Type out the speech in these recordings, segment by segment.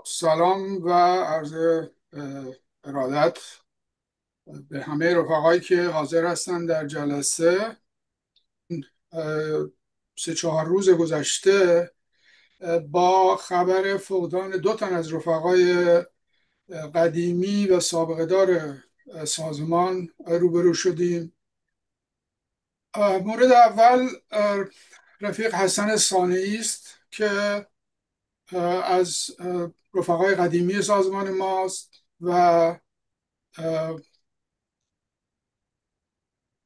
با سلام و عرض ارادت به همه رفقایی که حاضر هستند در جلسه. اه، 3-4 روز گذشته با خبر فقدان 2 تن از رفقای قدیمی و سابقه دار سازمان روبرو شدیم. مورد اول رفیق حسن صانعی است که از رفقای قدیمی سازمان ماست و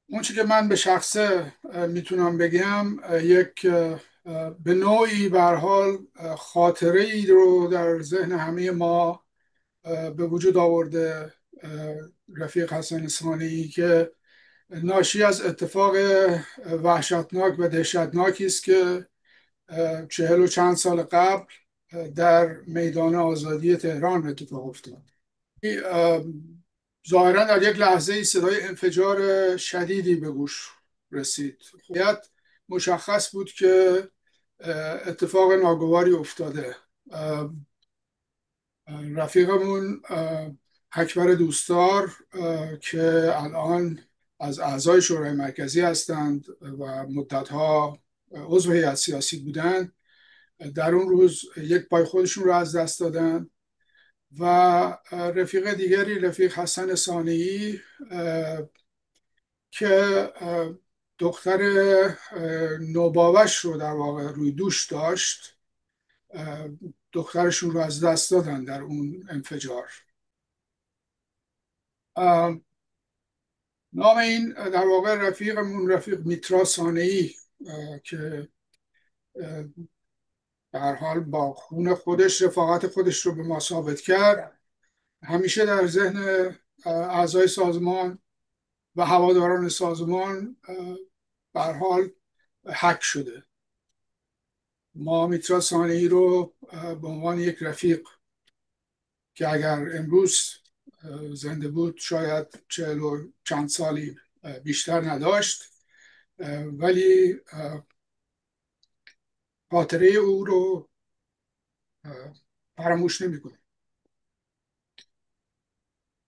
اون چی که من به شخصه میتونم بگم یک به نوعی به هر حال خاطره ای رو در ذهن همه ما به وجود آورده. رفیق حسن صانعی که ناشی از اتفاق وحشتناک و دهشتناکی است که 40 و چند سال قبل در میدان آزادی تهران اتفاق افتاد. ظاهرا در یک لحظه ای صدای انفجار شدیدی به گوش رسید. باید مشخص بود که اتفاق ناگواری افتاده. رفیقمون اکبر دوستدار که الان از اعضای شورای مرکزی هستند و مدتها عضو هیئت سیاسی بودند، در اون روز یک پای خودشون رو از دست دادن و رفیق دیگری، رفیق حسن صانعی که دختر نوباوش رو در واقع روی دوش داشت، دخترشون رو از دست دادن در اون انفجار. نام این در واقع رفیقمون رفیق میترا صانعی که به هر حال با خون خودش رفاقت خودش رو به ما ثابت کرد، همیشه در ذهن اعضای سازمان و هواداران سازمان به هر حال حک شده. ما میترا صانعی رو به عنوان یک رفیق که اگر امروز زنده بود شاید 40 و چند سالی بیشتر نداشت، ولی خاطره او رو فراموش نمی‌کنیم.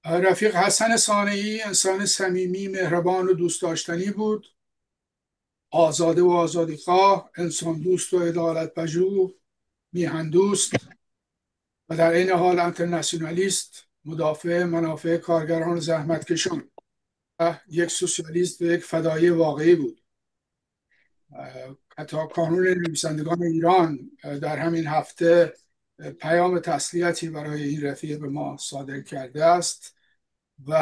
رفیق حسن صانعی انسان صمیمی، مهربان و دوست داشتنی بود، آزاده و آزادیخواه، انسان دوست و عدالت پژوه، میهن دوست و در این حال انترناسیونالیست، مدافع منافع کارگران و زحمتکشان، یک سوسیالیست و یک فدایی واقعی بود. حتی کانون نویسندگان ایران در همین هفته پیام تسلیتی برای این رفیق به ما صادر کرده است و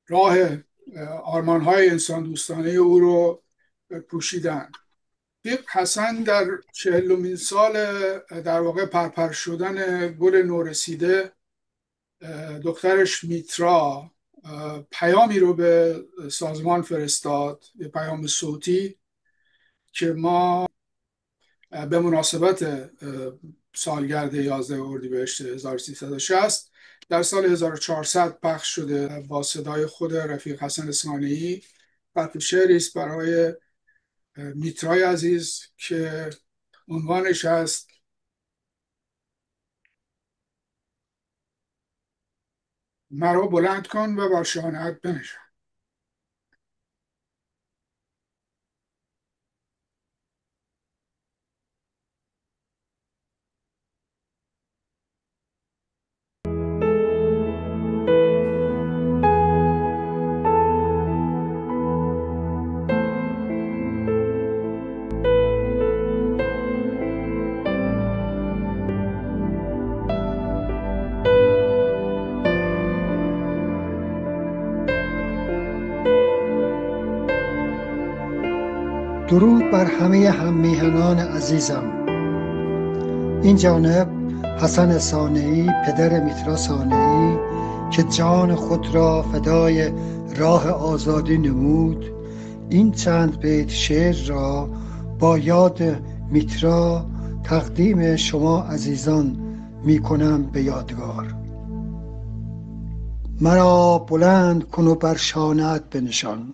راه آرمان‌های انسان دوستانه او رو پوشیدن. رفیق حسن در 40مین سال در واقع پرپر شدن گل نورسیده، دخترش میترا پیامی رو به سازمان فرستاد، یه پیام صوتی که ما به مناسبت سالگرد 11 اردیبهشت 1360 در سال 1400 پخش شده. با صدای خود رفیق حسن صانعی خط شعری است برای میترای عزیز که عنوانش هست: مرا بلند کن و بر شانه‌ات بنشان. درود بر همه هممیهنان عزیزم. این جانب حسن صانعی، پدر میترا صانعی که جان خود را فدای راه آزادی نمود، این چند بیت شعر را با یاد میترا تقدیم شما عزیزان می کنم به یادگار. مرا بلند کن و بر شانه‌ات بنشان،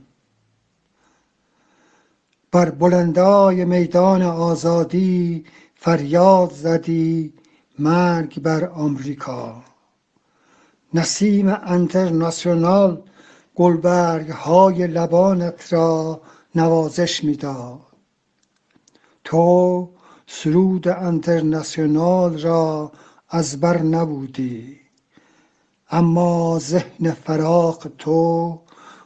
بر بلندای میدان آزادی فریاد زدی مرگ بر آمریکا. نسیم انترناسیونال گلبرگ های لبانت را نوازش میداد. تو سرود انترناسیونال را از بر نبودی، اما ذهن فراق تو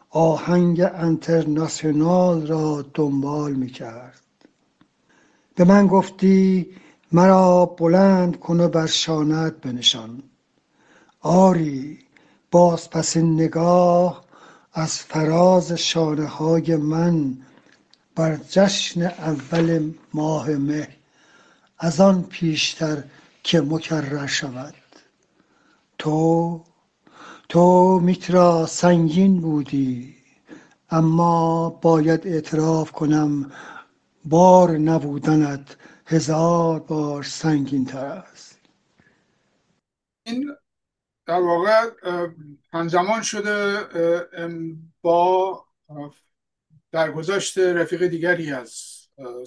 آهنگ انترناسیونال را دنبال میکرد. به من گفتی مرا بلند کن و بر شانه‌ات بنشان. آری، باز پس این نگاه از فراز شانه های من بر جشن اول ماه مه از آن پیشتر که مکرر شود. تو تو میترا سنگین بودی، اما باید اعتراف کنم بار نبودنت هزار بار سنگین تر است. این در واقع همزمان شده با درگذشت رفیق دیگری از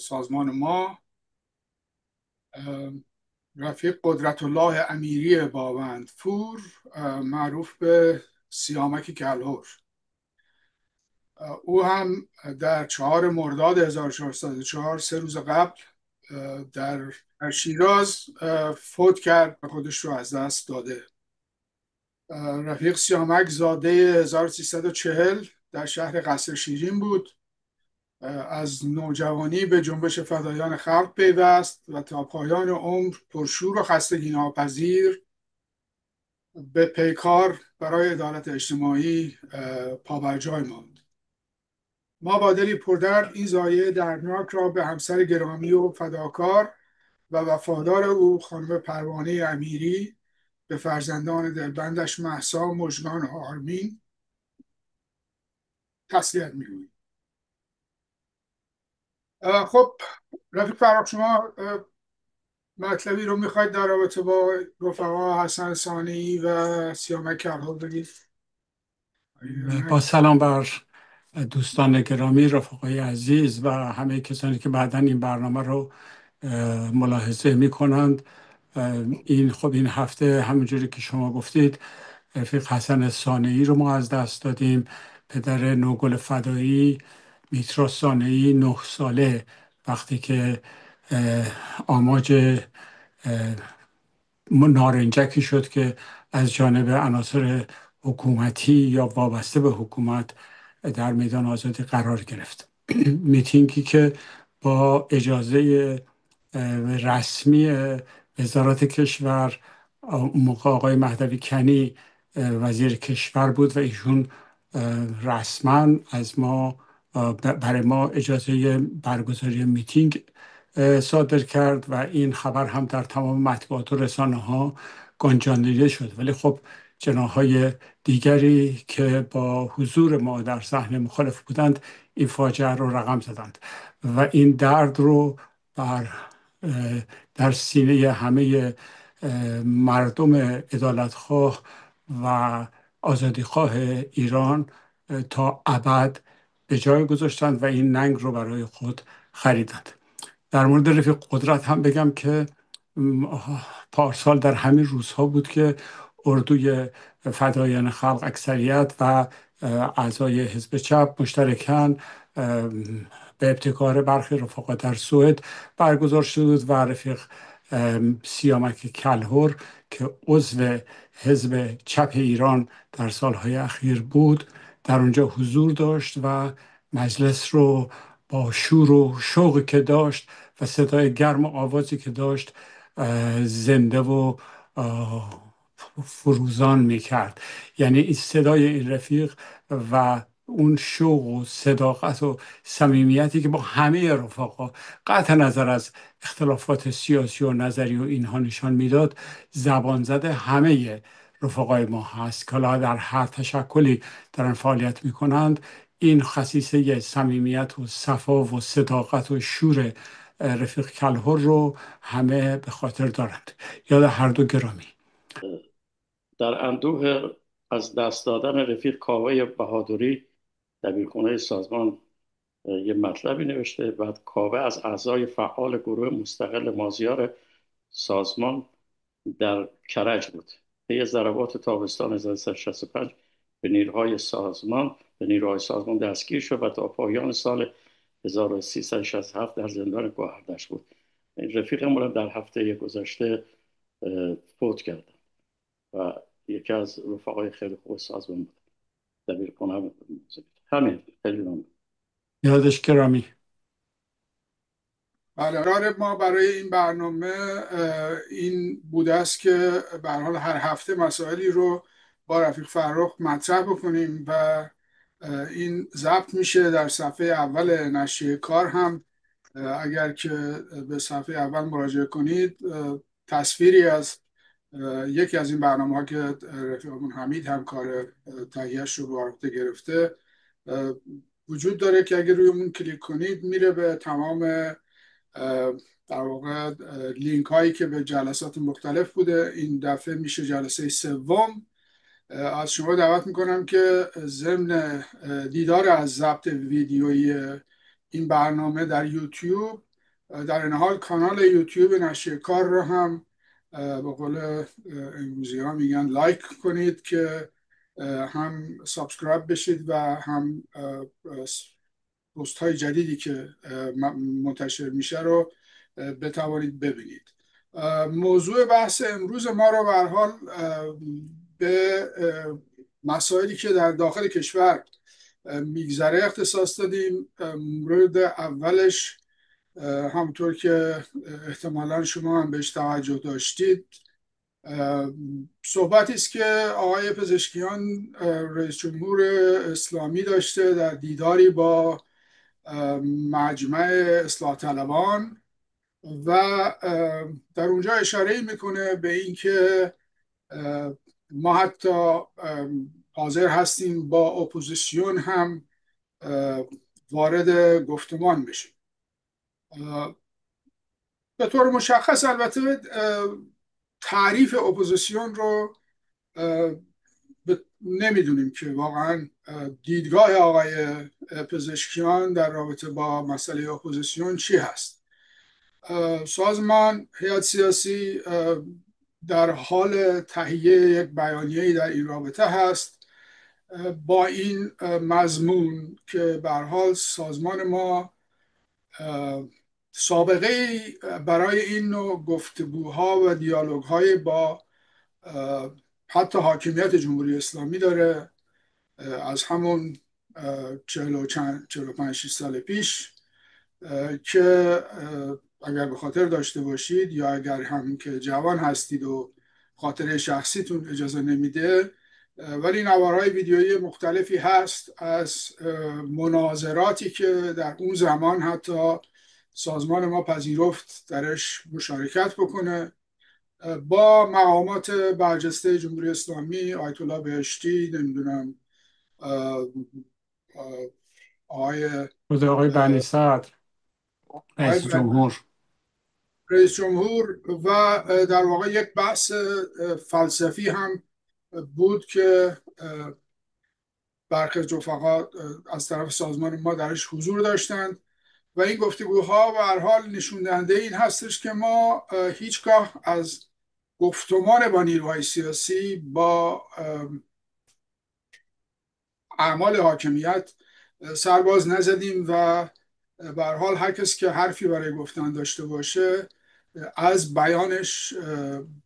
سازمان ما، رفیق قدرت الله امیری باوندپور، معروف به سیامک کلهر. او هم در 4 مرداد 1404، 3 روز قبل، در شیراز فوت کرد و خودش رو از دست داده. رفیق سیامک زاده 1340 در شهر قصر شیرین بود. از نوجوانی به جنبش فدایان خلق پیوست و تا پایان عمر پرشور و خستگی ناپذیر به پیکار برای عدالت اجتماعی پابرجای ماند. ما با دلی پردرد این ضایعه دردناک را به همسر گرامی و فداکار و وفادار او خانم پروانه امیری، به فرزندان دلبندش مهسا، مژگان و آرمین تسلیت می‌گوییم. خب رفیق فرخ، شما مطلبی رو میخواید در رابطه با رفقا حسن ثانی و سیامک کلهر بگید؟ با سلام بر دوستان گرامی، رفقای عزیز و همه کسانی که بعداً این برنامه رو ملاحظه می کنند. این هفته همونجوری که شما گفتید رفیق حسن ثانی رو ما از دست دادیم. پدر نوگل فدایی میترا ثانی 9 ساله وقتی که آماج نارنجکی شد که از جانب عناصر حکومتی یا وابسته به حکومت در میدان آزادی قرار گرفت. میتینگی که با اجازه رسمی وزارت کشور، موقع آقای مهدوی کنی وزیر کشور بود و ایشون رسما از ما برای ما اجازه برگزاری میتینگ صادر کرد و این خبر هم در تمام مطبوعات و رسانه ها گنجانیده شد. ولی خب جناح‌های دیگری که با حضور ما در صحنه مخالف بودند این فاجعه رو رقم زدند و این درد رو در سینه همه مردم عدالتخواه و آزادیخواه ایران تا ابد به جای گذاشتند و این ننگ رو برای خود خریدند. در مورد رفیق قدرت هم بگم که پارسال در همین روزها بود که اردوی فدایان خلق اکثریت و اعضای حزب چپ مشترکاً به ابتکار برخی رفقا در سوئد برگزار شد و رفیق سیامک کلهر که عضو حزب چپ ایران در سالهای اخیر بود در اونجا حضور داشت و مجلس رو با شور و شوقی که داشت و صدای گرم و آوازی که داشت زنده و فروزان میکرد. یعنی این صدای این رفیق و اون شوق و صداقت و صمیمیتی که با همه رفقا قطع نظر از اختلافات سیاسی و نظری و اینها نشان میداد، زبان زده همه رفقای ما هست که حالا در هر تشکلی دارن فعالیت میکنند. این خصیصه صمیمیت و صفا و صداقت و شور رفیق کلهر رو همه به خاطر دارند. یاد هر دو گرامی. در اندوه از دست دادن رفیق کاوه بهادری دبیرخانه سازمان یه مطلبی نوشته. بعد کاوه از اعضای فعال گروه مستقل مازیار سازمان در کرج بود. طی ضربات تابستان 1365 به نیروهای سازمان دستگیر شد و تا پایان سال 1367 در زندان گوهردش بود. رفیقمون در هفته گذشته فوت کرد و یکی از رفقای خیلی خوب سازمان بود. دبیر کنم همین. خیلی ممنون. یادش گرامی. بله، قرار ما برای این برنامه این بوده است که به هر حال هر هفته مسائلی رو با رفیق فرخ مطرح بکنیم و این ضبط میشه در صفحه اول نشریه کار هم. اگر که به صفحه اول مراجعه کنید تصویری از یکی از این برنامه ها که رفیقمون حمید هم کار تهیه‌اش رو به عهده گرفته وجود داره که اگر روی اون کلیک کنید میره به تمام در واقع لینک هایی که به جلسات مختلف بوده. این دفعه میشه جلسه سوم. از شما دعوت میکنم که ضمن دیدار از ضبط ویدیویی این برنامه در یوتیوب، در این حال کانال یوتیوب نشریه کار رو هم به قول امروزی ها میگن لایک کنید که هم سابسکرایب بشید و هم پست های جدیدی که منتشر میشه رو بتوانید ببینید. موضوع بحث امروز ما رو به هر حال به مسائلی که در داخل کشور میگذره اختصاص دادیم. مورد اولش همونطور که احتمالا شما هم بهش توجه داشتید صحبتی است که آقای پزشکیان رئیس جمهور اسلامی داشته در دیداری با مجمع اصلاح طلبان و در اونجا اشاره میکنه به اینکه ما حتی حاضر هستیم با اپوزیسیون هم وارد گفتمان بشیم. به طور مشخص البته تعریف اپوزیسیون رو نمیدونیم که واقعا دیدگاه آقای پزشکیان در رابطه با مسئله اپوزیسیون چی هست. سازمان هیئت سیاسی در حال تهیه یک بیانیه‌ای در این رابطه هست با این مضمون که به هر حال سازمان ما سابقه برای این نوع گفتگوها و دیالوگ‌های با حتی حاکمیت جمهوری اسلامی داره. از همون 45 سال پیش که اگر به خاطر داشته باشید یا اگر همین که جوان هستید و خاطره شخصیتون اجازه نمیده، ولی نوارهای ویدیویی مختلفی هست از مناظراتی که در اون زمان حتی سازمان ما پذیرفت درش مشارکت بکنه با مقامات برجسته جمهوری اسلامی، آیت الله بهشتی، نمیدونم آقای بنی صدر رئیس جمهور و در واقع یک بحث فلسفی هم بود که برخی از رفقا از طرف سازمان ما درش حضور داشتند و این گفتگوها به هر حال نشون دهنده این هستش که ما هیچگاه از گفتمان با نیروهای سیاسی با اعمال حاکمیت سرباز نزدیم و به هر حال هر کس که حرفی برای گفتن داشته باشه از بیانش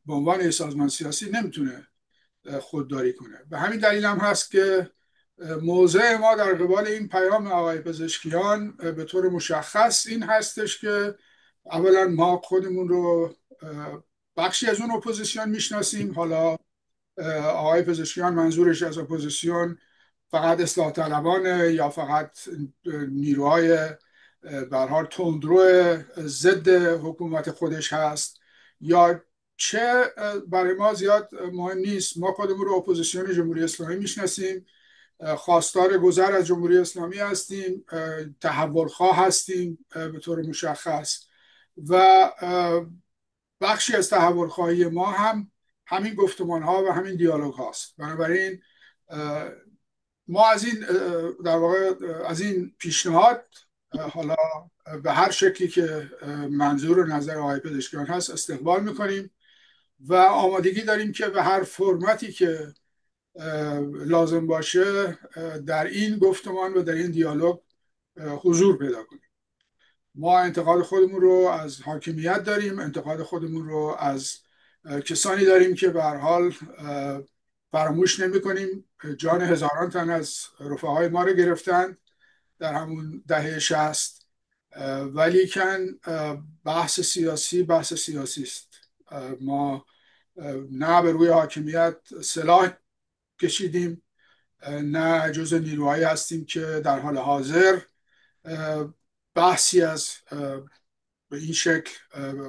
به عنوان سازمان سیاسی نمیتونه خودداری کنه. به همین دلیل هم هست که موضع ما در قبال این پیام آقای پزشکیان به طور مشخص این هستش که اولا ما خودمون رو بخشی از اون اپوزیسیون میشناسیم. حالا آقای پزشکیان منظورش از اپوزیسیون فقط اصلاح طلبانه یا فقط نیروهای به هر حال تندرو ضد حکومت خودش هست یا چه، برای ما زیاد مهم نیست. ما خودمون رو اپوزیسیون جمهوری اسلامی میشناسیم، خواستار گذر از جمهوری اسلامی هستیم، تحولخواه هستیم به طور مشخص و بخشی از تحولخواهی ما هم همین گفتمان ها و همین دیالوگ هاست. بنابراین ما از این در واقع از این پیشنهاد حالا به هر شکلی که منظور و نظر آقای پزشکیان هست استقبال میکنیم و آمادگی داریم که به هر فرمتی که لازم باشه در این گفتمان و در این دیالوگ حضور پیدا کنیم. ما انتقاد خودمون رو از حاکمیت داریم، انتقاد خودمون رو از کسانی داریم که به هر حال فراموش نمی کنیم جان هزاران تن از رفقای ما رو گرفتن در همون دهه 60. ولیکن بحث سیاسی است. ما نه به روی حاکمیت سلاح کشیدیم، نه جز نیروهایی هستیم که در حال حاضر بحثی از به این شکل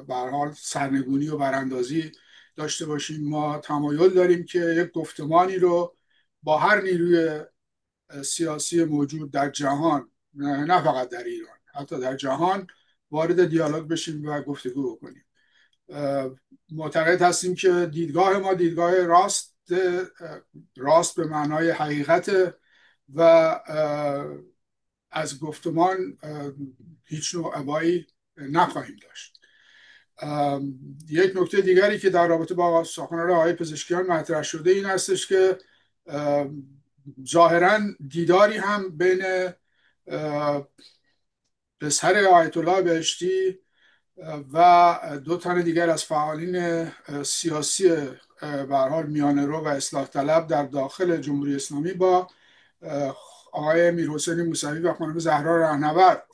به هر حال سرنگونی و براندازی داشته باشیم. ما تمایل داریم که یک گفتمانی رو با هر نیروی سیاسی موجود در جهان، نه فقط در ایران، حتی در جهان، وارد دیالوگ بشیم و گفتگو بکنیم. معتقد هستیم که دیدگاه ما دیدگاه راست به معنای حقیقت و از گفتمان هیچ نوع ابایی نخواهیم داشت. یک نکته دیگری که در رابطه با سخنان آقای پزشکیان مطرح شده این هستش که ظاهراً دیداری هم بین پسر آیت الله بهشتی و 2 تن دیگر از فعالین سیاسی به هر حال میانه‌رو و اصلاح طلب در داخل جمهوری اسلامی با آقای میرحسین موسوی و خانم زهرا رهنورد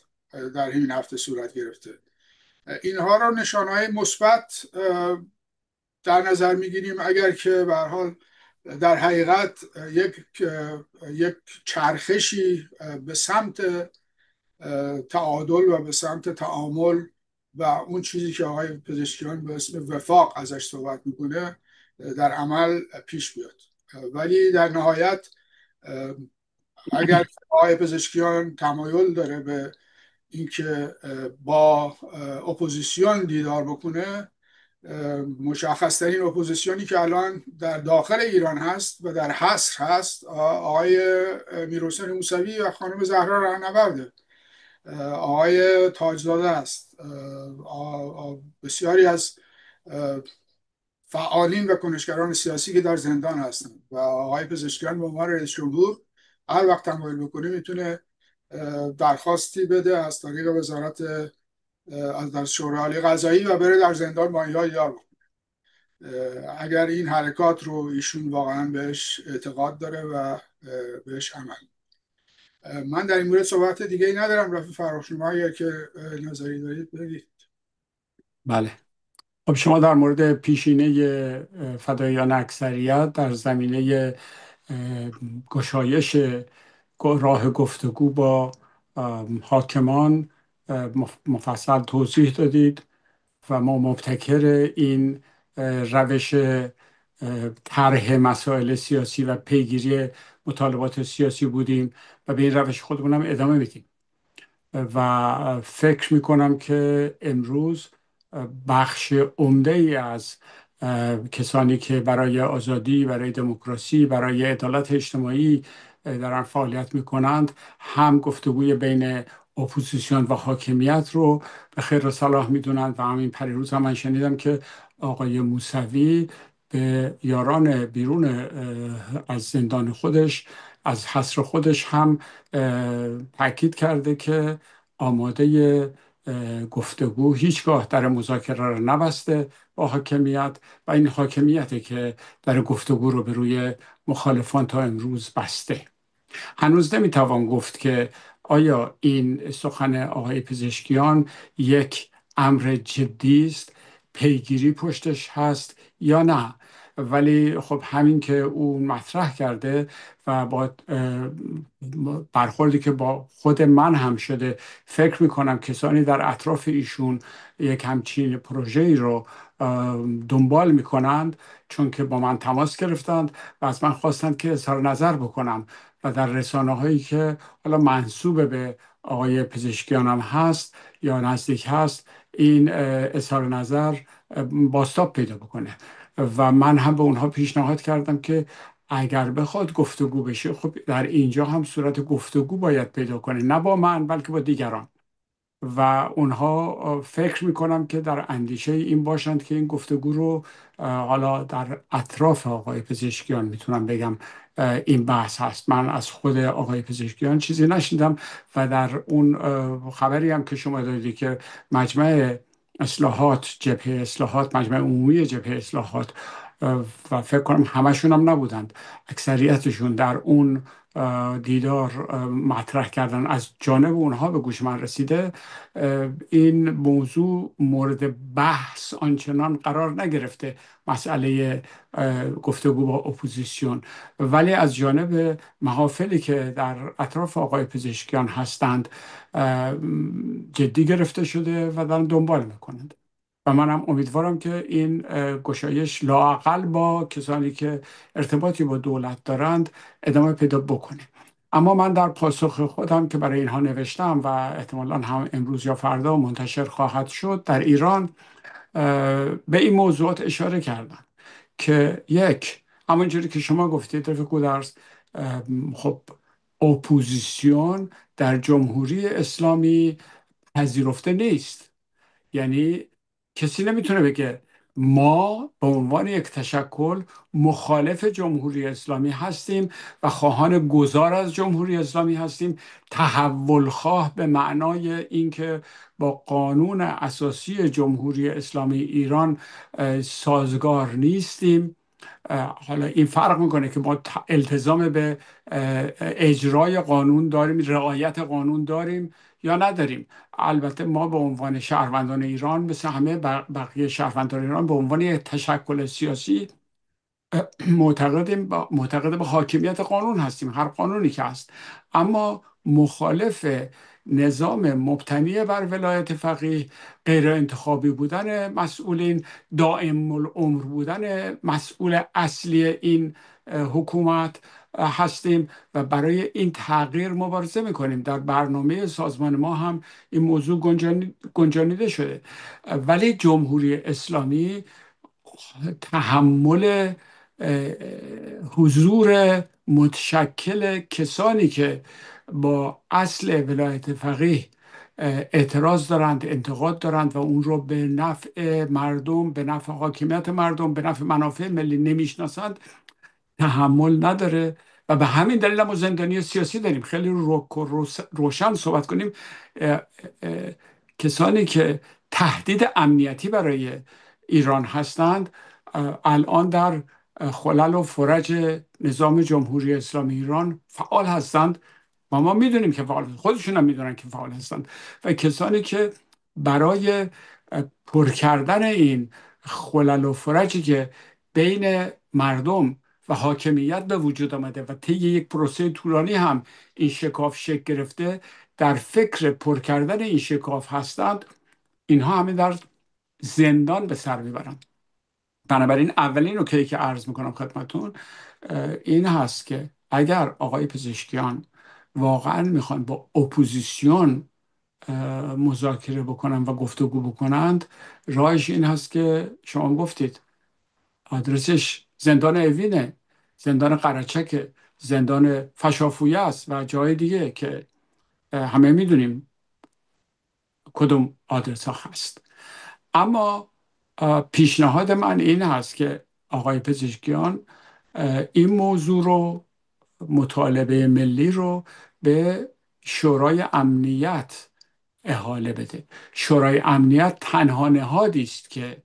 در این هفته صورت گرفته. اینها را نشانه‌های مثبت در نظر میگیریم اگر که به هر حال در حقیقت یک چرخشی به سمت تعادل و به سمت تعامل و اون چیزی که آقای پزشکیان به اسم وفاق ازش صحبت میکنه در عمل پیش بیاد. ولی در نهایت اگر آقای پزشکیان تمایل داره به اینکه با اپوزیسیون دیدار بکنه، مشخص ترین اپوزیسیونی که الان در داخل ایران هست و در حصر هست آقای میرحسین موسوی و خانم زهرا رهنورده. آقای تاجزاده است. بسیاری از فعالین و کنشگران سیاسی که در زندان هستند و آقای پزشکیان به عنوان رئیس جمهور هر وقت تمایل بکنه میتونه درخواستی بده از طریق وزارت از شورای عالی قضایی و بره در زندان با اینها دیدار بکنه. اگر این حرکات رو ایشون واقعا بهش اعتقاد داره و بهش عمل. من در این مورد صحبت دیگه ای ندارم. رفیق فرخ، شما اگر که نظری دارید بگید. بله. خب شما در مورد پیشینه فداییان اکثریت در زمینه گشایش راه گفتگو با حاکمان مفصل توضیح دادید و ما مبتکر این روش طرح مسائل سیاسی و پیگیری مطالبات سیاسی بودیم و به این روش خودمون هم ادامه میدیم و فکر میکنم که امروز بخش عمده ای از کسانی که برای آزادی، برای دموکراسی، برای عدالت اجتماعی دارن فعالیت میکنند هم گفتگوی بین اپوزیسیون و حاکمیت رو به خیر و صلاح میدونند و همین پریروز هم من شنیدم که آقای موسوی به یاران بیرون از زندان خودش، از حصر خودش هم تاکید کرده که آماده گفتگو هیچگاه در مذاکره را نبسته با حاکمیت و این حاکمیته که در گفتگو رو به روی مخالفان تا امروز بسته. هنوز نمیتوان گفت که آیا این سخن آقای پزشکیان یک امر جدی است، پیگیری پشتش هست یا نه، ولی خب همین که او مطرح کرده و با برخوردی که با خود من هم شده، فکر میکنم کسانی در اطراف ایشون یک همچین پروژه‌ای رو دنبال میکنند، چون که با من تماس گرفتند و از من خواستند که اظهار نظر بکنم و در رسانه هایی که حالا منسوب به آقای پزشکیان هم هست یا نزدیک هست این اظهار نظر بازتاب پیدا بکنه. و من هم به اونها پیشنهاد کردم که اگر بخواد گفتگو بشه، خب در اینجا هم صورت گفتگو باید پیدا کنه، نه با من بلکه با دیگران. و اونها فکر میکنم که در اندیشه این باشند که این گفتگو رو حالا در اطراف آقای پزشکیان میتونم بگم این بحث هست. من از خود آقای پزشکیان چیزی نشیدم و در اون خبری هم که شما دادی که مجمع اصلاحات، جبهه اصلاحات، مجمع عمومی جبهه اصلاحات و فکر کنم همشون هم نبودند، اکثریتشون در اون دیدار مطرح کردن، از جانب اونها به گوش من رسیده. این موضوع مورد بحث آنچنان قرار نگرفته، مسئله گفتگو با اپوزیسیون، ولی از جانب محافلی که در اطراف آقای پزشکیان هستند جدی گرفته شده و دارن دنبال میکنند و منم امیدوارم که این گشایش لااقل با کسانی که ارتباطی با دولت دارند ادامه پیدا بکنه. اما من در پاسخ خودم که برای اینها نوشتم و احتمالاً هم امروز یا فردا منتشر خواهد شد در ایران، به این موضوعات اشاره کردم که یک، همونجوری که شما گفتید رفیق گودرز، خب اپوزیسیون در جمهوری اسلامی پذیرفته نیست. یعنی کسی نمیتونه بگه ما به عنوان یک تشکل مخالف جمهوری اسلامی هستیم و خواهان گذار از جمهوری اسلامی هستیم، تحول خواه به معنای اینکه با قانون اساسی جمهوری اسلامی ایران سازگار نیستیم. حالا این فرق میکنه که ما التزام به اجرای قانون داریم، رعایت قانون داریم یا نداریم. البته ما به عنوان شهروندان ایران مثل همه بقیه شهروندان ایران به عنوان یک تشکل سیاسی معتقد به حاکمیت قانون هستیم، هر قانونی که هست، اما مخالف نظام مبتنی بر ولایت فقیه، غیر انتخابی بودن مسئولین، دائم العمر بودن مسئول اصلی این حکومت هستیم و برای این تغییر مبارزه میکنیم. در برنامه سازمان ما هم این موضوع گنجانیده شده، ولی جمهوری اسلامی تحمل حضور متشکل کسانی که با اصل ولایت فقیه اعتراض دارند، انتقاد دارند و اون رو به نفع مردم، به نفع حاکمیت مردم، به نفع منافع ملی نمیشناسند، تحمل نداره. و به همین دلیل ما زندانی سیاسی داریم. خیلی روشن صحبت کنیم، کسانی که تهدید امنیتی برای ایران هستند الان در خلل و فرج نظام جمهوری اسلامی ایران فعال هستند و ما میدونیم که فعال هستند، خودشون هم میدونن که فعال هستند. و کسانی که برای پر کردن این خلل و فرجی که بین مردم و حاکمیت به وجود آمده و طی یک پروسه طولانی هم این شکاف شکل گرفته، در فکر پر کردن این شکاف هستند، اینها همه در زندان به سر میبرند. بنابراین اولین نکته‌ای که عرض میکنم خدمتون این هست که اگر آقای پزشکیان واقعا میخوان با اپوزیسیون مذاکره بکنن و گفتگو بکنند، راهش این هست که شما گفتید آدرسش زندان اوینه، زندان قرچک، زندان فشافویه است و جای دیگه که همه میدونیم کدوم آدرس ها هست. اما پیشنهاد من این هست که آقای پزشکیان این موضوع رو، مطالبه ملی رو، به شورای امنیت احاله بده. شورای امنیت تنها نهادی است که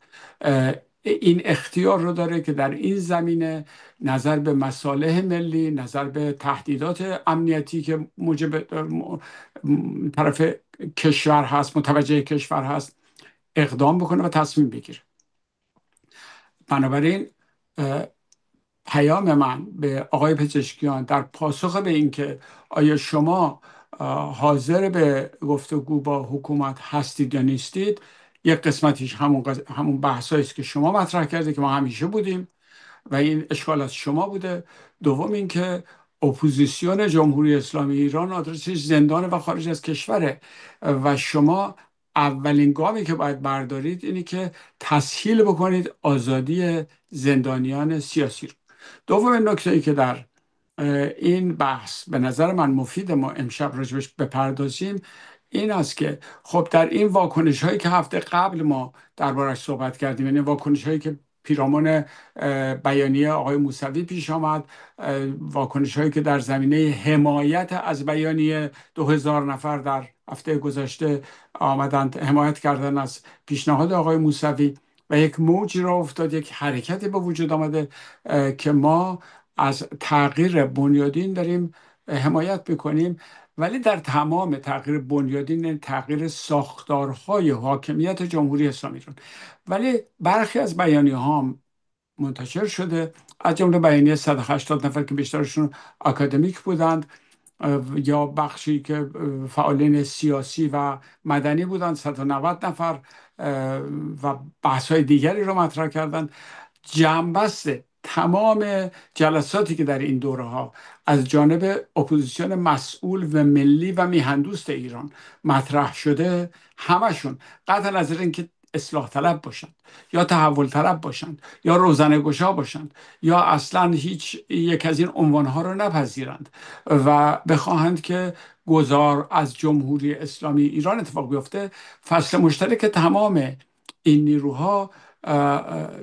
این اختیار رو داره که در این زمینه نظر به مصالح ملی، نظر به تهدیدات امنیتی که موجب طرف کشور هست، متوجه کشور هست، اقدام بکنه و تصمیم بگیره. بنابراین پیام من به آقای پزشکیان در پاسخ به این که آیا شما حاضر به گفتگو با حکومت هستید یا نیستید، یک قسمتیش همون بحثایی است که شما مطرح کردید که ما همیشه بودیم و این اشکالات شما بوده. دوم این که اپوزیسیون جمهوری اسلامی ایران آدرسش زندانه و خارج از کشوره و شما اولین گامی که باید بردارید اینی که تسهیل بکنید آزادی زندانیان سیاسی رو. دومین نکته‌ای که در این بحث به نظر من مفید ما امشب راجبش بپردازیم این است که خب در این واکنش هایی که هفته قبل ما دربارش صحبت کردیم، یعنی واکنش هایی که پیرامون بیانیه آقای موسوی پیش آمد، واکنش هایی که در زمینه حمایت از بیانیه 2000 نفر در هفته گذشته آمدند حمایت کردن از پیشنهاد آقای موسوی، و یک موجی را افتاد، یک حرکتی به وجود آمده که ما از تغییر بنیادین داریم حمایت میکنیم. ولی در تمام تغییر بنیادین، یعنی تغییر ساختارهای حاکمیت جمهوری اسلامی ایران، ولی برخی از بیانیه ها منتشر شده، از جمله بیانیه 180 نفر که بیشترشون آکادمیک بودند، یا بخشی که فعالین سیاسی و مدنی بودند 190 نفر، و بحث‌های دیگری رو مطرح کردند. جنبست تمام جلساتی که در این دوره ها از جانب اپوزیسیون مسئول و ملی و میهندوست ایران مطرح شده، همشون قطع نظر اینکه اصلاح طلب باشند یا تحول طلب باشند یا روزنه گشا باشند یا اصلا هیچ یک از این عنوانها رو نپذیرند و بخواهند که گذار از جمهوری اسلامی ایران اتفاق بیفته، فصل مشترک تمام این نیروها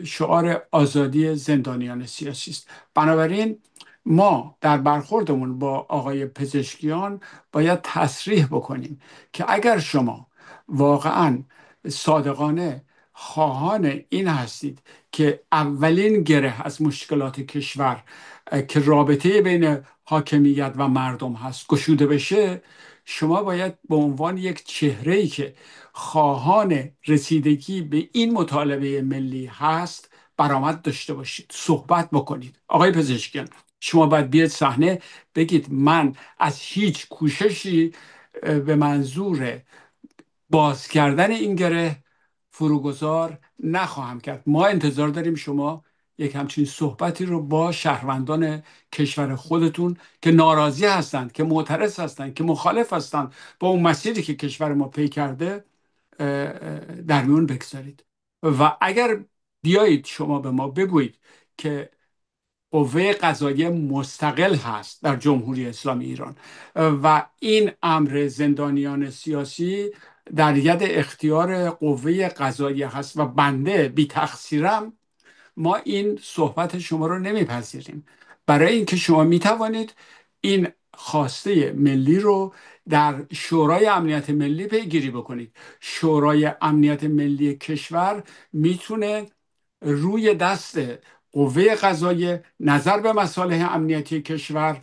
شعار آزادی زندانیان سیاسی است. بنابراین ما در برخوردمون با آقای پزشکیان باید تصریح بکنیم که اگر شما واقعا صادقانه خواهان این هستید که اولین گره از مشکلات کشور که رابطه بین حاکمیت و مردم هست گشوده بشه، شما باید به عنوان یک چهره‌ای که خواهان رسیدگی به این مطالبه ملی هست برآمد داشته باشید، صحبت بکنید. آقای پزشکیان، شما باید بیاید صحنه بگید من از هیچ کوششی به منظور باز کردن این گره فروگذار نخواهم کرد. ما انتظار داریم شما یک همچین صحبتی رو با شهروندان کشور خودتون که ناراضی هستند، که معترض هستند، که مخالف هستند با اون مسیری که کشور ما پی کرده در میون بگذارید. و اگر بیایید شما به ما بگویید که قوه قضاییه مستقل هست در جمهوری اسلامی ایران و این امر زندانیان سیاسی در ید اختیار قوه قضاییه هست و بنده بی تقصیرم، ما این صحبت شما رو نمیپذیریم، برای اینکه شما میتوانید این خواسته ملی رو در شورای امنیت ملی پیگیری بکنید. شورای امنیت ملی کشور میتونه روی دست قوه قضاییه نظر به مصالح امنیتی کشور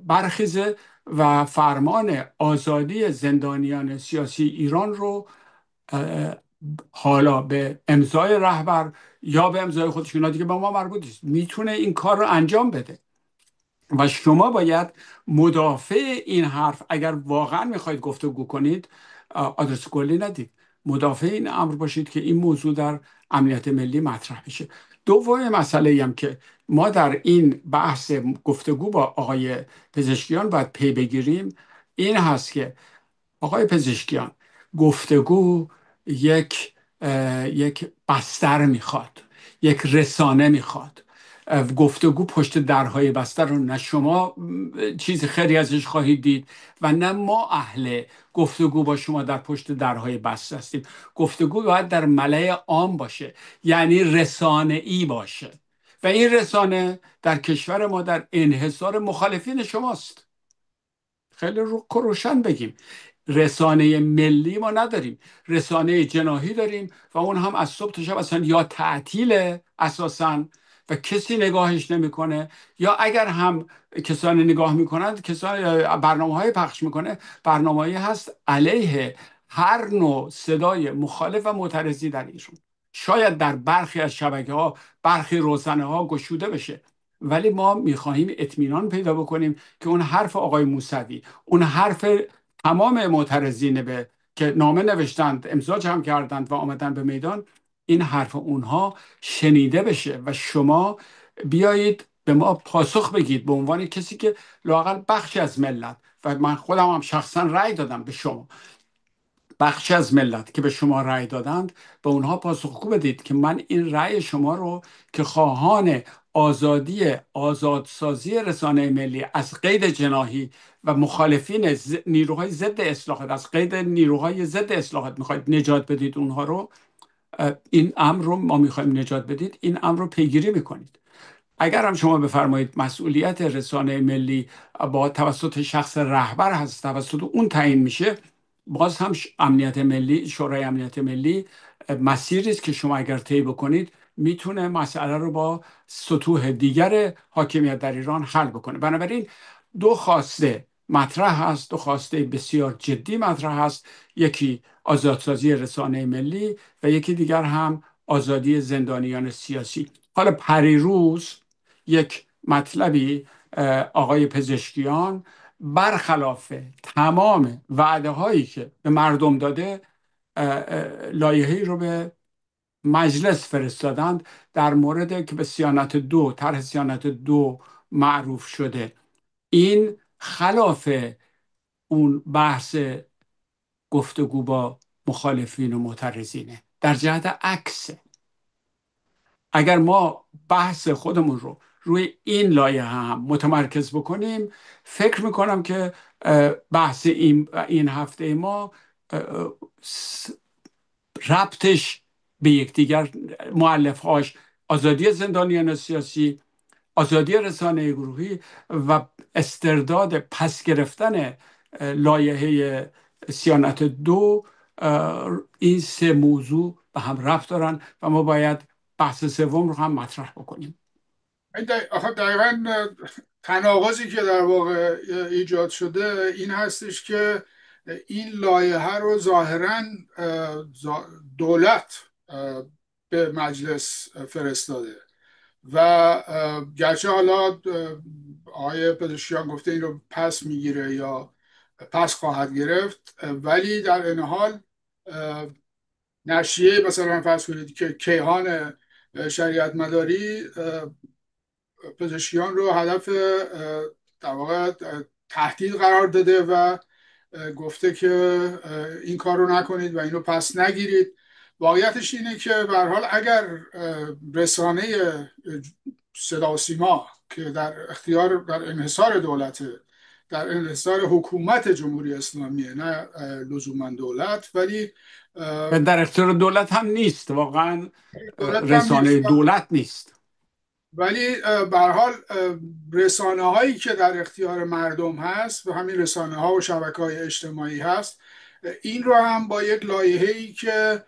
برخیزه و فرمان آزادی زندانیان سیاسی ایران رو حالا به امضای رهبر یا به امضای خودش، اینا دیگه به ما مربوط نیست، میتونه این کار رو انجام بده. و شما باید مدافع این حرف، اگر واقعا میخواید گفتگو کنید، آدرس کلی ندید، مدافع این امر باشید که این موضوع در امنیت ملی مطرح بشه. دومین مسئله هم که ما در این بحث گفتگو با آقای پزشکیان باید پی بگیریم این هست که آقای پزشکیان، گفتگو یک بستر میخواد، یک رسانه میخواد. گفتگو پشت درهای بستر رو نه شما چیز خیلی ازش خواهید دید و نه ما اهل گفتگو با شما در پشت درهای بستر هستیم. گفتگو باید در ملأ عام باشه، یعنی رسانه ای باشه، و این رسانه در کشور ما در انحصار مخالفین شماست. خیلی روشن بگیم، رسانه ملی ما نداریم، رسانه جناحی داریم و اون هم از صبح تا شب اصلا یا تعطیل اساساً و کسی نگاهش نمیکنه، یا اگر هم کسانی نگاه میکنند، کسانی برنامه‌های پخش میکنه، برنامه‌ای هست علیه هر نوع صدای مخالف و معترضی در ایران. شاید در برخی از شبکه‌ها، برخی روزنه‌ها گشوده بشه، ولی ما میخواهیم اطمینان پیدا بکنیم که اون حرف آقای موسوی، اون حرف تمام معترضین به که نامه نوشتند، امضا جمع کردند و آمدن به میدان، این حرف اونها شنیده بشه و شما بیایید به ما پاسخ بگید به عنوان کسی که لااقل بخشی از ملت، و من خودم هم شخصا رأی دادم به شما، بخشی از ملت که به شما رأی دادند، به اونها پاسخگو بدید که من این رأی شما رو که خواهان آزادسازی رسانه ملی از قید جناحی و مخالفین نیروهای ضد اصلاحات، از قید نیروهای ضد اصلاحات میخواید نجات بدید اونها رو، این امر رو ما میخوایم نجات بدید، این امر رو پیگیری میکنید. اگر هم شما بفرمایید مسئولیت رسانه ملی با توسط شخص رهبر هست، توسط اون تعیین میشه، باز هم امنیت ملی، شورای امنیت ملی مسیری است که شما اگر طی بکنید میتونه مسئله رو با سطوح دیگر حاکمیت در ایران حل بکنه. بنابراین دو خواسته مطرح هست، دو خواسته بسیار جدی مطرح هست، یکی آزادسازی رسانه ملی و یکی دیگر هم آزادی زندانیان سیاسی. حالا پریروز یک مطلبی آقای پزشکیان برخلاف تمام وعده هایی که به مردم داده لایحه‌ای رو به مجلس فرستادند در مورد که به صیانت دو، طرح صیانت دو معروف شده. این خلاف اون بحث گفتگو با مخالفین و معترضینه، در جهت عکسه. اگر ما بحث خودمون رو روی این لایه هم متمرکز بکنیم، فکر میکنم که بحث این هفته ما ربطش به یکدیگر، مؤلفهاش آزادی زندانیان سیاسی، آزادی رسانه گروهی و استرداد پس گرفتن لایحه صیانت دو، این سه موضوع به هم ربط دارن و ما باید بحث سوم رو هم مطرح بکنیم. آخه دقیقا تناقضی که در واقع ایجاد شده این هستش که این لایحه رو ظاهرا دولت به مجلس فرستاده و گرچه حالا آقای پزشکیان گفته این رو پس میگیره یا پس خواهد گرفت، ولی در این حال نشریه مثلا فرض کنید که کیهان شریعت مداری پزشکیان رو هدف در واقع تهدید قرار داده و گفته که این کار رو نکنید و اینو پس نگیرید. واقعیتش اینه که به هر حال اگر رسانه صدا و سیما که در انحصار دولته، در انحصار حکومت جمهوری اسلامیه، نه لزوما دولت، ولی در اختیار دولت هم نیست، واقعا رسانه دولت نیست، ولی به هر حال رسانه هایی که در اختیار مردم هست و همین رسانه ها و شبکه های اجتماعی هست، این رو هم با یک لایحه‌ای که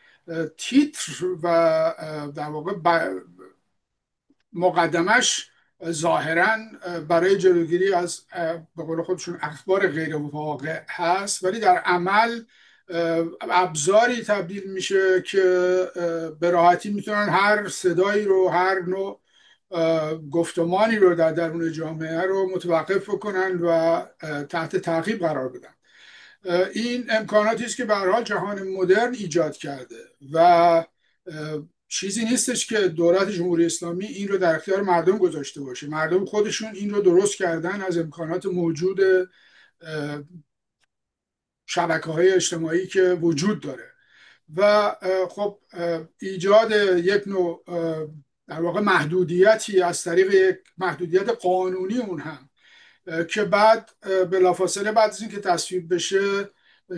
تیتر و در واقع مقدمش ظاهرا برای جلوگیری از به قول خودشون اخبار غیر واقع هست، ولی در عمل ابزاری تبدیل میشه که به راحتی میتونن هر صدایی رو، هر نوع گفتمانی رو در درون جامعه رو متوقف بکنن و تحت تعقیب قرار بدن. این امکاناتی است که به هر حال جهان مدرن ایجاد کرده و چیزی نیستش که دولت جمهوری اسلامی این رو در اختیار مردم گذاشته باشه. مردم خودشون این رو درست کردن از امکانات موجود شبکه‌های اجتماعی که وجود داره و خب ایجاد یک نوع در واقع محدودیتی از طریق یک محدودیت قانونی اون هم که بعد بلافاصله بعد از اینکه تصویب بشه،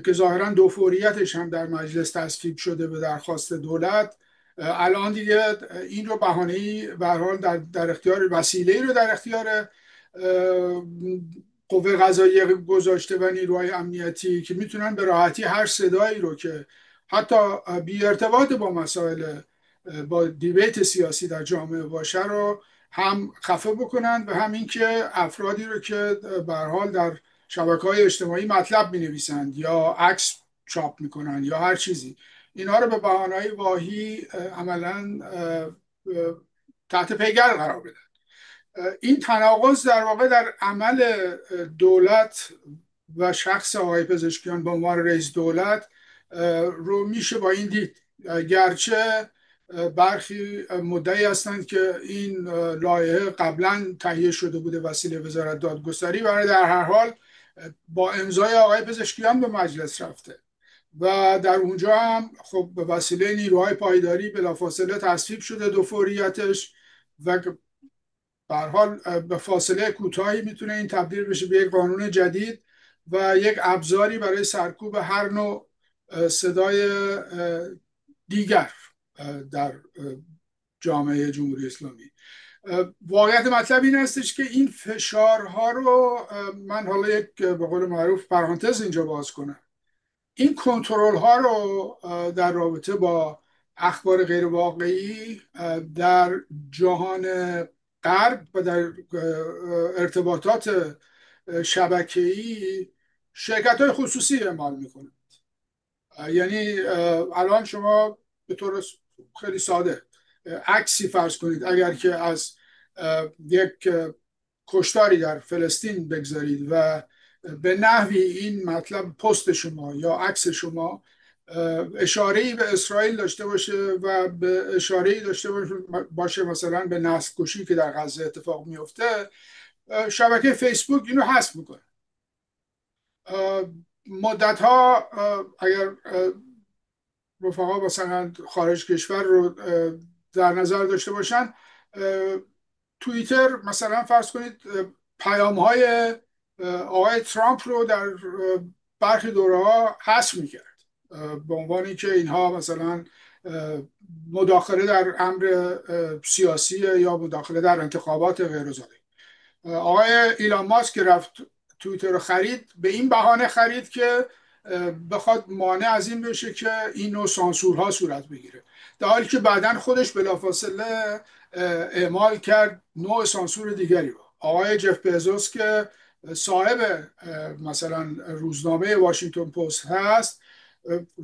که ظاهرا دو فوریتش هم در مجلس تصویب شده به درخواست دولت، الان دیگه این رو بهانه‌ای به هر حال در اختیار، وسیله‌ای رو در اختیار قوه قضاییه گذاشته و نیروهای امنیتی که میتونن به راحتی هر صدایی رو که حتی بی ارتباط با مسائل، با دیبیت سیاسی در جامعه باشه رو هم خفه بکنن و هم این که افرادی رو که به هر حال در شبکه‌های اجتماعی مطلب می‌نویسند یا عکس چاپ میکنن یا هر چیزی، اینها رو به بهانه‌های واهی عملاً تحت پیگر قرار بدن. این تناقض در واقع در عمل دولت و شخص آقای پزشکیان به عنوان رئیس دولت رو میشه با این دید، گرچه برخی مدعی هستند که این لایحه قبلا تهیه شده بوده وسیله وزارت دادگستری، برای در هر حال با امضای آقای پزشکیان به مجلس رفته و در اونجا هم خب به وسیله نیروهای پایداری بلافاصله تصویب شده دو فوریتش و به هر حال به فاصله کوتاهی میتونه این تبدیل بشه به یک قانون جدید و یک ابزاری برای سرکوب هر نوع صدای دیگر در جامعه جمهوری اسلامی. واقعیت مطلب این هستش که این فشارها رو من حالا یک به قول معروف پرانتز اینجا باز کنم، این کنترل ها رو در رابطه با اخبار غیر واقعی در جهان غرب و در ارتباطات شبکه‌ای شرکت های خصوصی اعمال میکنه. یعنی الان شما به طور خیلی ساده عکسی فرض کنید، اگر که از یک کشتاری در فلسطین بگذارید و به نحوی این مطلب پست شما یا عکس شما اشاره‌ای به اسرائیل داشته باشه و به اشاره‌ای داشته باشه مثلا به نسل کشی که در غزه اتفاق میفته، شبکه فیسبوک اینو حذف میکنه. مدت ها اگر رفقا مثلا خارج کشور رو در نظر داشته باشن، توییتر مثلا فرض کنید پیام های آقای ترامپ رو در برخی دوره ها حذف میکرد به عنوان اینکه اینها مثلا مداخله در امر سیاسی یا مداخله در انتخابات غیر ذالک. آقای ایلان ماسک که رفت توییتر رو خرید، به این بهانه خرید که بخواد مانع از این بشه که این نوع سانسورها صورت بگیره، در حالی که بعداً خودش بلافاصله اعمال کرد نوع سانسور دیگری رو. آقای جف بزوس که صاحب مثلا روزنامه واشنگتن پست هست،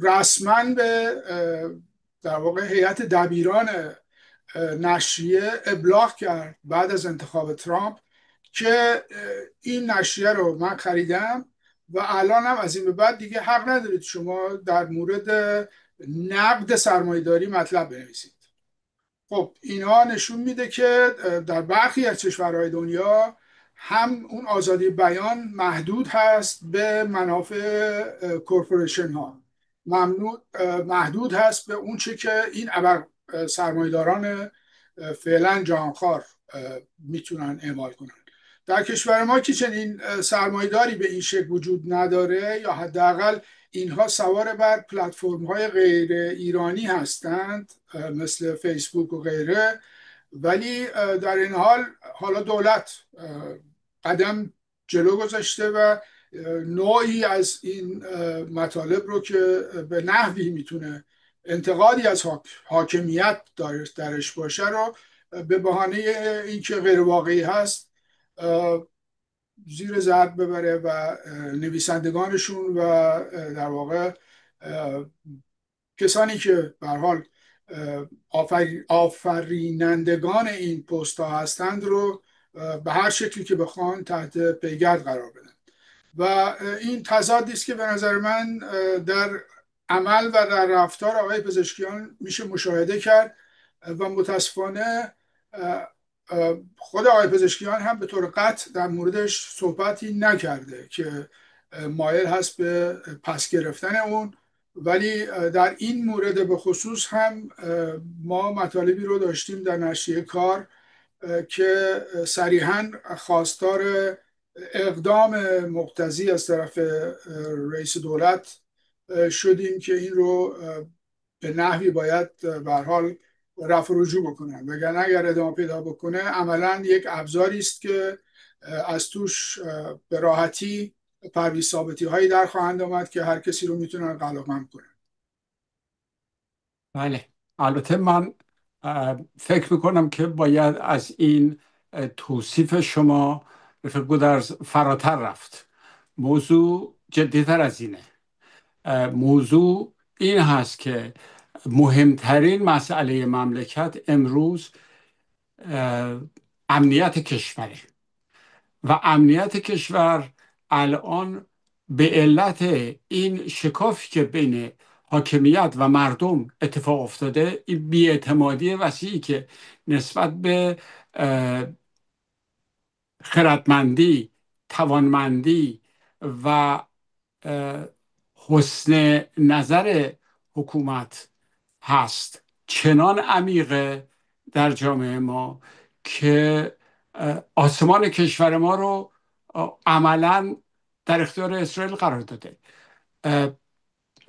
رسما به در واقع هیئت دبیران نشریه ابلاغ کرد بعد از انتخاب ترامپ که این نشریه رو من خریدم و الان هم از این به بعد دیگه حق ندارید شما در مورد نقد سرمایه‌داری مطلب بنویسید. خب اینا نشون میده که در برخی از کشورهای دنیا هم اون آزادی بیان محدود هست به منافع کورپوریشن ها، محدود هست به اون چه که این سرمایه‌داران فعلا جهانخوار میتونن اعمال کنن. در کشور ما که چنین سرمایه‌داری به این شکل وجود نداره، یا حداقل اینها سوار بر پلتفرم‌های غیر ایرانی هستند مثل فیسبوک و غیره، ولی در این حال حالا دولت قدم جلو گذاشته و نوعی از این مطالب رو که به نحوی میتونه انتقادی از حاکمیت درش باشه رو به بهانه اینکه غیر واقعی هست زیر ضرب ببره و نویسندگانشون و در واقع کسانی که به هر حال آفرینندگان این پست ها هستند رو به هر شکلی که بخوان تحت پیگرد قرار بدن. و این تضادی است که به نظر من در عمل و در رفتار آقای پزشکیان میشه مشاهده کرد و متاسفانه خود آقای پزشکیان هم به طور قطع در موردش صحبتی نکرده که مایل هست به پس گرفتن اون، ولی در این مورد به خصوص هم ما مطالبی رو داشتیم در نشریه کار که صریحاً خواستار اقدام مقتضی از طرف رئیس دولت شدیم که این رو به نحوی باید به هر حال رفع و رجوع بکنن، وگرنه اگر ادامه پیدا بکنه عملاً یک ابزاری است که از توش به راحتی پرویز ثابتی هایی در خواهند آمد که هر کسی رو میتونن قلمم کنن. بله، البته من فکر میکنم که باید از این توصیف شما فکر گودرز فراتر رفت. موضوع جدیتر از اینه. موضوع این هست که مهمترین مسئله مملکت امروز امنیت کشوره و امنیت کشور الان به علت این شکافی که بین حاکمیت و مردم اتفاق افتاده، این بی‌اعتمادی وسیعی که نسبت به خردمندی، توانمندی و حسن نظر حکومت هست چنان عمیقه در جامعه ما که آسمان کشور ما رو عملا در اختیار اسرائیل قرار داده.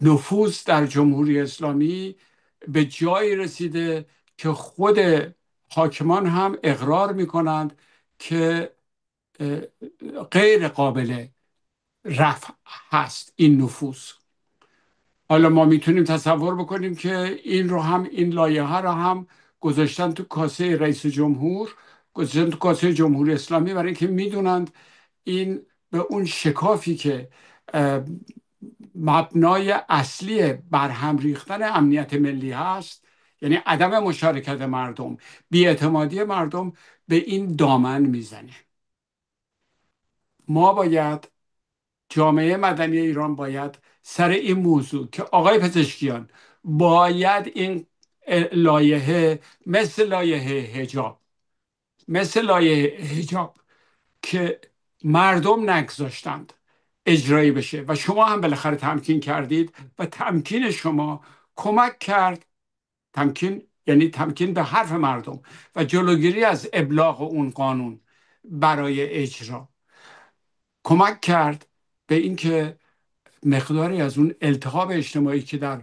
نفوذ در جمهوری اسلامی به جایی رسیده که خود حاکمان هم اقرار میکنند که غیر قابل رفع هست این نفوذ. حالا ما میتونیم تصور بکنیم که این لایحه رو هم گذاشتن تو کاسه رئیس جمهور، گذاشتن تو کاسه جمهوری اسلامی، برای اینکه میدونند این به اون شکافی که مبنای اصلی برهم ریختن امنیت ملی هست، یعنی عدم مشارکت مردم، بی‌اعتمادی مردم، به این دامن میزنه. ما باید، جامعه مدنی ایران باید سر این موضوع که آقای پزشکیان باید این لایحه مثل لایحه حجاب که مردم نگذاشتند اجرایی بشه و شما هم بالاخره تمکین کردید و تمکین شما کمک کرد، تمکین یعنی تمکین به حرف مردم و جلوگیری از ابلاغ اون قانون برای اجرا، کمک کرد به اینکه مقداری از اون التهاب اجتماعی که در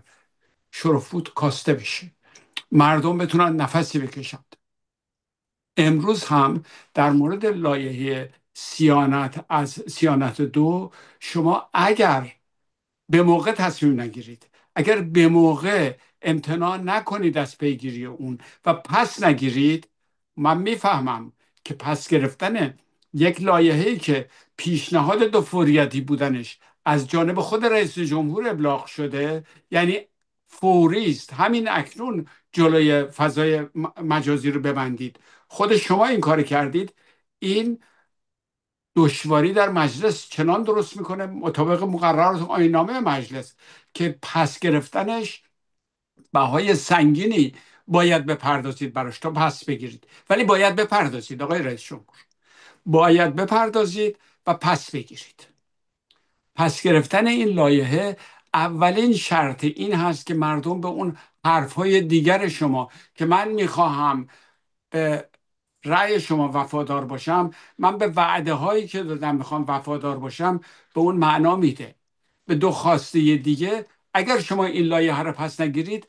شرفود کاسته بشه، مردم بتونن نفسی بکشند. امروز هم در مورد لایحه سیانت 2، شما اگر به موقع تصمیم نگیرید، اگر به موقع امتناع نکنید از پیگیری اون و پس نگیرید، من میفهمم که پس گرفتن یک لایحه‌ای که پیشنهاد دو فوریتی بودنش از جانب خود رئیس جمهور ابلاغ شده، یعنی فوری است، همین اکنون جلوی فضای مجازی رو ببندید، خود شما این کار کردید، این دشواری در مجلس چنان درست میکنه مطابق مقررات آیین‌نامه مجلس که پس گرفتنش بهای سنگینی باید بپردازید براش تا پس بگیرید. ولی باید بپردازید آقای رئیس جمهور، باید بپردازید و پس بگیرید. پس گرفتن این لایحه اولین شرط این هست که مردم به اون حرفهای دیگر شما که من میخواهم به رأی شما وفادار باشم، من به وعده هایی که دادم میخوام وفادار باشم، به اون معنا میده. به دو خواسته دیگه، اگر شما این لایحه رو پس نگیرید،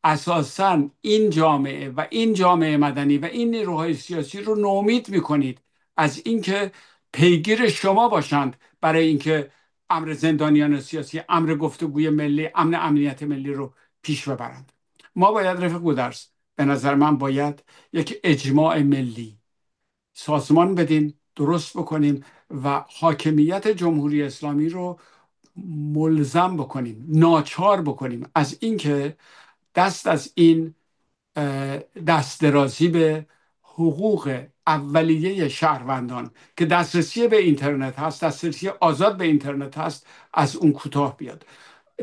اساساً این جامعه و این جامعه مدنی و این نیروهای سیاسی رو نومید میکنید از اینکه پیگیر شما باشند برای اینکه امر زندانیان سیاسی، امر گفتگوی ملی، امنیت ملی رو پیش ببرند. ما باید، رفیق گودرز، به نظر من باید یک اجماع ملی سازمان بدیم، درست بکنیم و حاکمیت جمهوری اسلامی رو ملزم بکنیم، ناچار بکنیم از اینکه دست از این دست درازی به حقوق اولیه شهروندان که دسترسی به اینترنت هست، دسترسی آزاد به اینترنت هست، از اون کوتاه بیاد.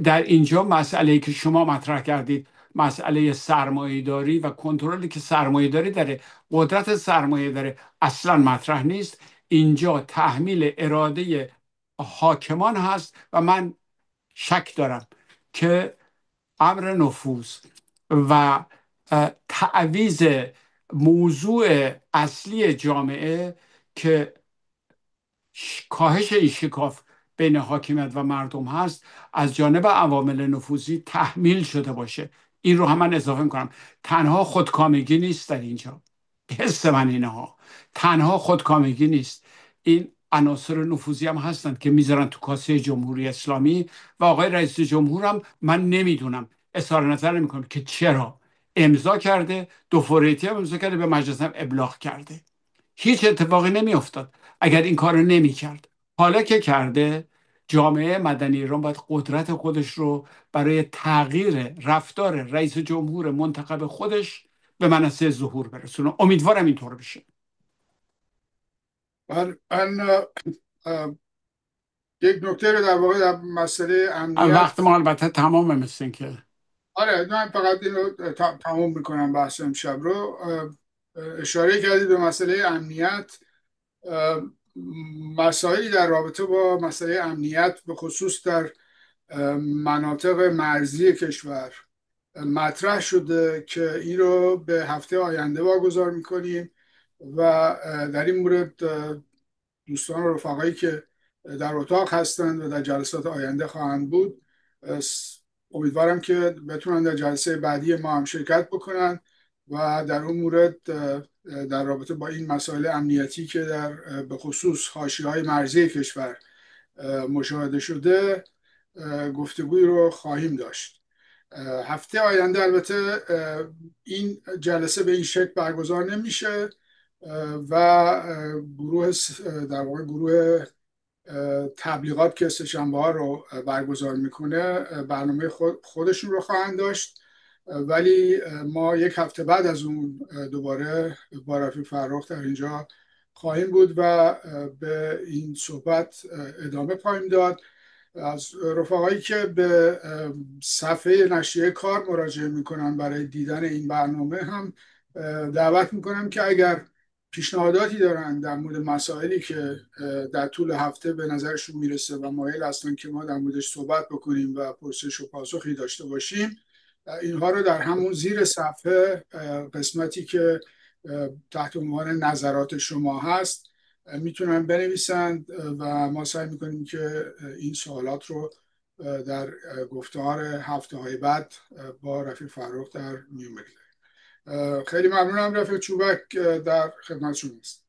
در اینجا مسئله‌ای که شما مطرح کردید، مسئله سرمایه‌داری و کنترلی که سرمایه‌داری داره، قدرت سرمایه داره، اصلا مطرح نیست. اینجا تحمیل اراده حاکمان هست و من شک دارم که امر نفوذ و تعویض موضوع اصلی جامعه که کاهش این شکاف بین حاکمیت و مردم هست از جانب عوامل نفوذی تحمیل شده باشه. این رو هم من اضافه میکنم. تنها خودکامگی نیست در اینجا، حس من اینها تنها خودکامگی نیست، این عناصر نفوذی هم هستند که میذارن تو کاسه جمهوری اسلامی و آقای رئیس جمهور هم من نمیدونم، اظهار نظر نمیکنم که چرا امضا کرده، دو فوریتی هم امضا کرده، به مجلس هم ابلاغ کرده. هیچ اتفاقی نمیافتاد اگر این کار رو نمی کرد. حالا که کرده، جامعه مدنی ایران باید قدرت خودش رو برای تغییر رفتار رئیس جمهور منتخب خودش به منصه ظهور برسونه. امیدوارم اینطور بشه. من یک نکته رو در واقع در مسئله امنیت، وقت ما البته تمامه مثل این که آره من فقط این رو تمام میکنم بحث امشب رو. اشاره کردید به مسئله امنیت. مسائلی در رابطه با مسئله امنیت به خصوص در مناطق مرزی کشور مطرح شده که این رو به هفته آینده واگذار میکنیم و در این مورد دوستان و رفقایی که در اتاق هستند و در جلسات آینده خواهند بود، امیدوارم که بتونن در جلسه بعدی ما هم شرکت بکنن و در اون مورد در رابطه با این مسائل امنیتی که در به خصوص حاشیه‌های مرزی کشور مشاهده شده گفتگوی رو خواهیم داشت. هفته آینده البته این جلسه به این شکل برگزار نمیشه و گروه در واقع گروه تبلیغات که سه‌شنبه ها رو برگزار میکنه برنامه خودشون رو خواهند داشت، ولی ما یک هفته بعد از اون دوباره با رفیق فرخ در اینجا خواهیم بود و به این صحبت ادامه خواهیم داد. از رفقایی که به صفحه نشریه کار مراجعه میکنن برای دیدن این برنامه هم دعوت میکنم که اگر پیشنهاداتی دارن در مورد مسائلی که در طول هفته به نظرشون میرسه و مایل هستن که ما در موردش صحبت بکنیم و پرسش و پاسخی داشته باشیم، اینها رو در همون زیر صفحه قسمتی که تحت عنوان نظرات شما هست میتونن بنویسند و ما سعی میکنیم که این سوالات رو در گفتار هفته های بعد با رفیق فرخ در میون بگذاریم. خیلی ممنونم. رفیق چوبک در خدمت شما است.